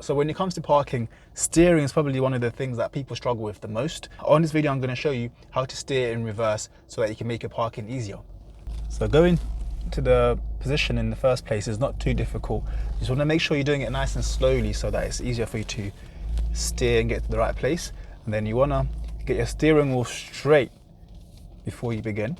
So when it comes to parking, steering is probably one of the things that people struggle with the most. On this video, I'm going to show you how to steer in reverse so that you can make your parking easier. So going to the position in the first place is not too difficult. You just want to make sure you're doing it nice and slowly so that it's easier for you to steer and get to the right place. And then you want to get your steering wheel straight before you begin.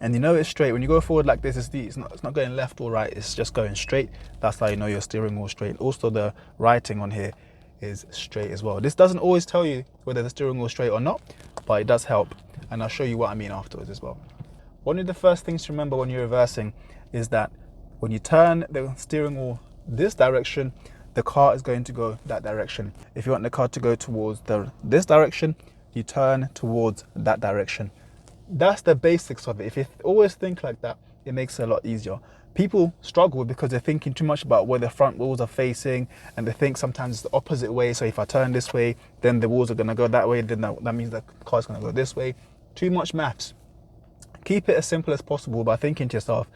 And you know it's straight. When you go forward like this, it's not going left or right, it's just going straight. That's how you know your steering wheel straight. Also, the writing on here is straight as well. This doesn't always tell you whether the steering wheel is straight or not, but it does help. And I'll show you what I mean afterwards as well. One of the first things to remember when you're reversing is that when you turn the steering wheel this direction, the car is going to go that direction. If you want the car to go towards this direction, you turn towards that direction. That's the basics of it. If you always think like that, it makes it a lot easier. People struggle because they're thinking too much about where the front wheels are facing, and they think sometimes it's the opposite way. So if I turn this way, then the wheels are going to go that way, then that means the car's going to go this way. Too much maths. Keep it as simple as possible by thinking to yourself,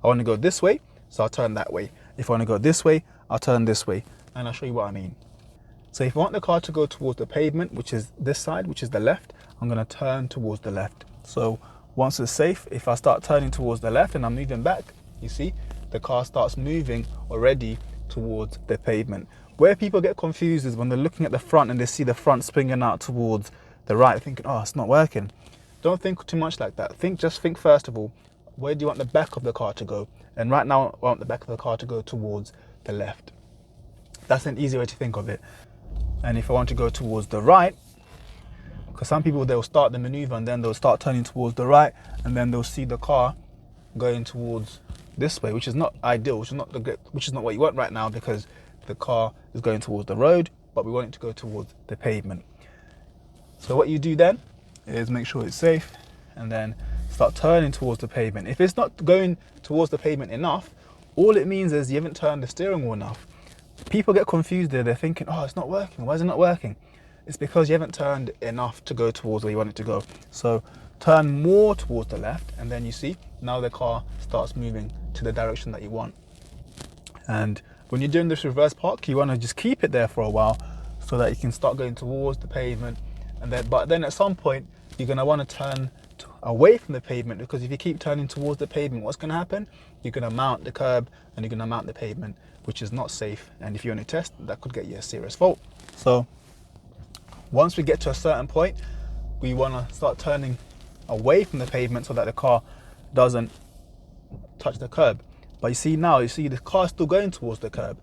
I want to go this way, so I'll turn that way. If I want to go this way, I'll turn this way. And I'll show you what I mean. So if I want the car to go towards the pavement, which is this side, which is the left, I'm going to turn towards the left. So once it's safe, if I start turning towards the left and I'm moving back, you see, the car starts moving already towards the pavement. Where people get confused is when they're looking at the front and they see the front springing out towards the right, thinking, oh, it's not working. Don't think too much like that. Just think first of all, where do you want the back of the car to go? And right now, I want the back of the car to go towards the left. That's an easy way to think of it. And if I want to go towards the right, because some people, they'll start the maneuver and then they'll start turning towards the right, and then they'll see the car going towards this way, which is not ideal, which is not what you want right now, because the car is going towards the road, but we want it to go towards the pavement. So what you do then is make sure it's safe and then start turning towards the pavement. If it's not going towards the pavement enough, all it means is you haven't turned the steering wheel enough. People get confused there. They're thinking, oh, it's not working. Why is it not working? It's because you haven't turned enough to go towards where you want it to go. So turn more towards the left, and then you see, now the car starts moving to the direction that you want. And when you're doing this reverse park, you want to just keep it there for a while so that you can start going towards the pavement. But then at some point, you're going to want to turn away from the pavement, because if you keep turning towards the pavement, what's going to happen? You're going to mount the curb and you're going to mount the pavement, which is not safe. And if you're on a test, that could get you a serious fault. So once we get to a certain point, we want to start turning away from the pavement so that the car doesn't touch the curb. But you see the car is still going towards the curb.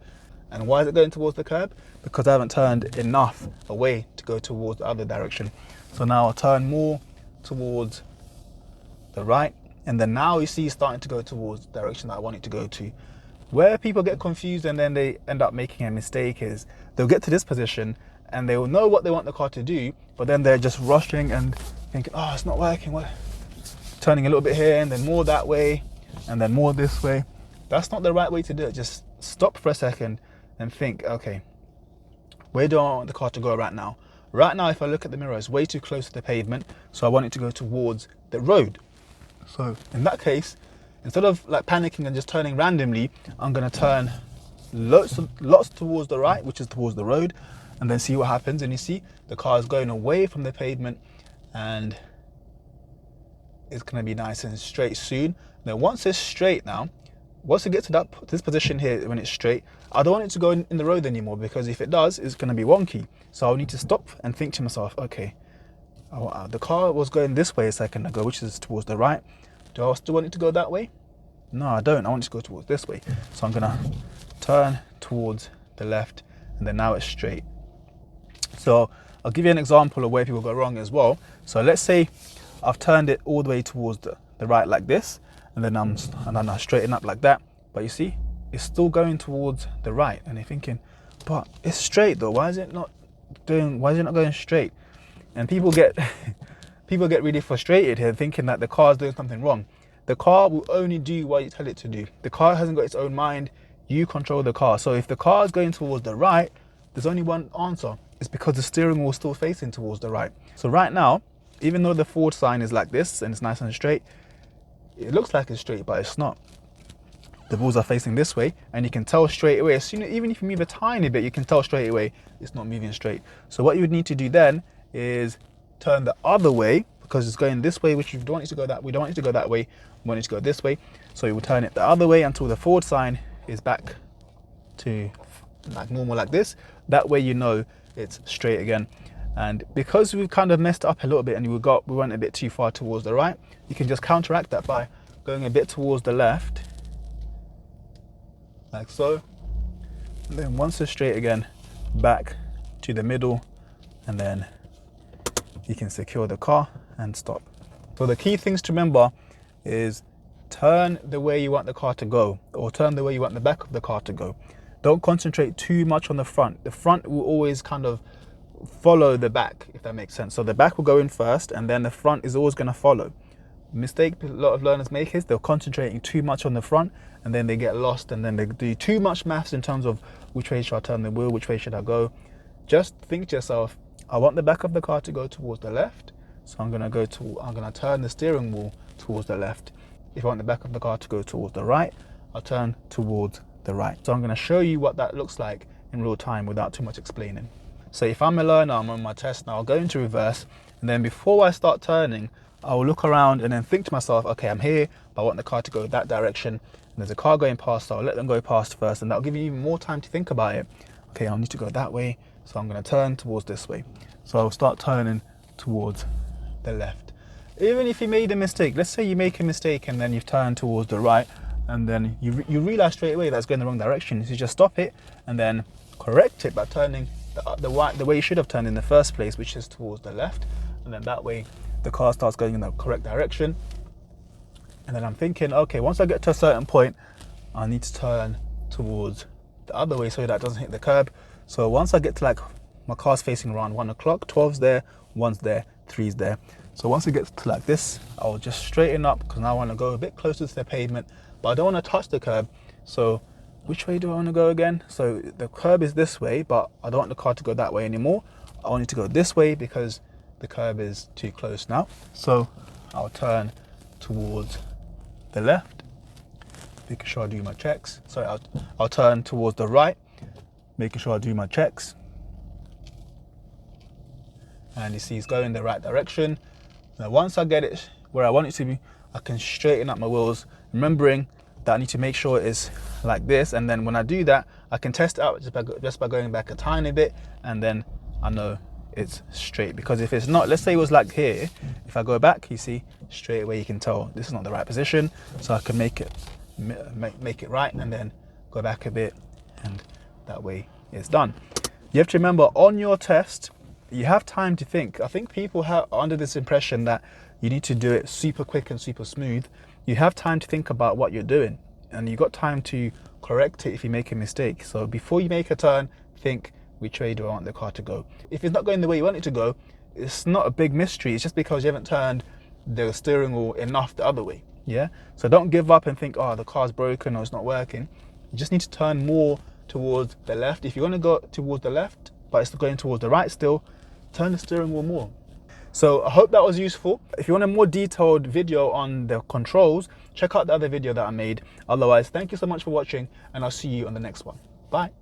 And why is it going towards the curb? Because I haven't turned enough away to go towards the other direction. So now I'll turn more towards the right, and then now you see it's starting to go towards the direction that I want it to go to. Where people get confused and then they end up making a mistake is they'll get to this position and they will know what they want the car to do, but then they're just rushing and thinking, oh, it's not working. What? Turning a little bit here and then more that way and then more this way. That's not the right way to do it. Just stop for a second and think, okay, where do I want the car to go right now? Right now, if I look at the mirror, it's way too close to the pavement, so I want it to go towards the road. So in that case, instead of like panicking and just turning randomly, I'm going to turn lots towards the right, which is towards the road, and then see what happens. And you see the car is going away from the pavement and it's going to be nice and straight soon. Now once it's straight, once it gets to this position here, when it's straight, I don't want it to go in the road anymore, because if it does, it's going to be wonky. So I'll need to stop and think to myself, okay, the car was going this way a second ago, which is towards the right. Do I still want it to go that way? No, I don't. I want it to go towards this way. So I'm going to turn towards the left, and then now it's straight. So I'll give you an example of where people go wrong as well. So let's say I've turned it all the way towards the right like this, and then I straighten up like that. But you see, it's still going towards the right, and you're thinking, but it's straight though. Why is it not going straight? And people get really frustrated here, thinking that the car is doing something wrong. The car will only do what you tell it to do. The car hasn't got its own mind. You control the car. So if the car is going towards the right, there's only one answer. It's because the steering wheel is still facing towards the right. So right now, even though the forward sign is like this and it's nice and straight, it looks like it's straight, but it's not. the wheels are facing this way, and you can tell straight away, as soon as, even if you move a tiny bit, you can tell straight away it's not moving straight. So what you would need to do then is turn the other way, because it's going this way, which you don't want it to go that, we don't want it to go that way, we want it to go this way. So you will turn it the other way until the forward sign is back to like normal, like this. That way you know it's straight again. And because we've kind of messed up a little bit and we went a bit too far towards the right, you can just counteract that by going a bit towards the left, like so. And then once it's straight again, back to the middle, and then you can secure the car and stop. So the key things to remember is turn the way you want the car to go, or turn the way you want the back of the car to go. Don't concentrate too much on the front. The front will always kind of follow the back, if that makes sense. So the back will go in first, and then the front is always going to follow. Mistake a lot of learners make is they're concentrating too much on the front, and then they get lost, and then they do too much maths in terms of which way should I turn the wheel, which way should I go. Just think to yourself, I want the back of the car to go towards the left, so I'm going to turn the steering wheel towards the left. If I want the back of the car to go towards the right, I'll turn towards the right. So I'm going to show you what that looks like in real time without too much explaining. So if I'm a learner, I'm on my test now, I'll go into reverse, and then before I start turning, I will look around and then think to myself, okay, I'm here, but I want the car to go that direction, and there's a car going past, so I'll let them go past first, and that'll give you even more time to think about it. Okay, I'll need to go that way, so I'm going to turn towards this way. So I'll start turning towards the left. Even if you made a mistake, let's say you make a mistake and then you've turned towards the right, and then you realize straight away that's going the wrong direction, so you just stop it and then correct it by turning the way you should have turned in the first place, which is towards the left, and then that way the car starts going in the correct direction. And then I'm thinking, okay, once I get to a certain point, I need to turn towards the other way so that doesn't hit the curb. So once I get to, like, my car's facing around 1 o'clock, 12's there, 1's there, 3's there. So once it gets to like this, I'll just straighten up, because now I want to go a bit closer to the pavement, but I don't want to touch the curb. So which way do I want to go again? So the curb is this way, but I don't want the car to go that way anymore. I want it to go this way because the curb is too close now. So I'll turn towards the left, making sure I do my checks. Sorry, I'll turn towards the right, making sure I do my checks. And you see it's going the right direction. Now once I get it where I want it to be, I can straighten up my wheels, remembering that I need to make sure it's like this, and then when I do that, I can test it out just by going back a tiny bit, and then I know it's straight. Because if it's not, let's say it was like here, if I go back, you see straight away you can tell this is not the right position, so I can make it right, and then go back a bit, and that way it's done. You have to remember, on your test you have time to think. I think people are under this impression that you need to do it super quick and super smooth. You have time to think about what you're doing, and you've got time to correct it if you make a mistake. So before you make a turn, think, which way do I want the car to go? If it's not going the way you want it to go, it's not a big mystery. It's just because you haven't turned the steering wheel enough the other way. Yeah. So don't give up and think, oh, the car's broken or it's not working. You just need to turn more towards the left. If you want to go towards the left, but it's going towards the right still, turn the steering wheel more. So I hope that was useful. If you want a more detailed video on the controls, check out the other video that I made. Otherwise, thank you so much for watching, and I'll see you on the next one. Bye.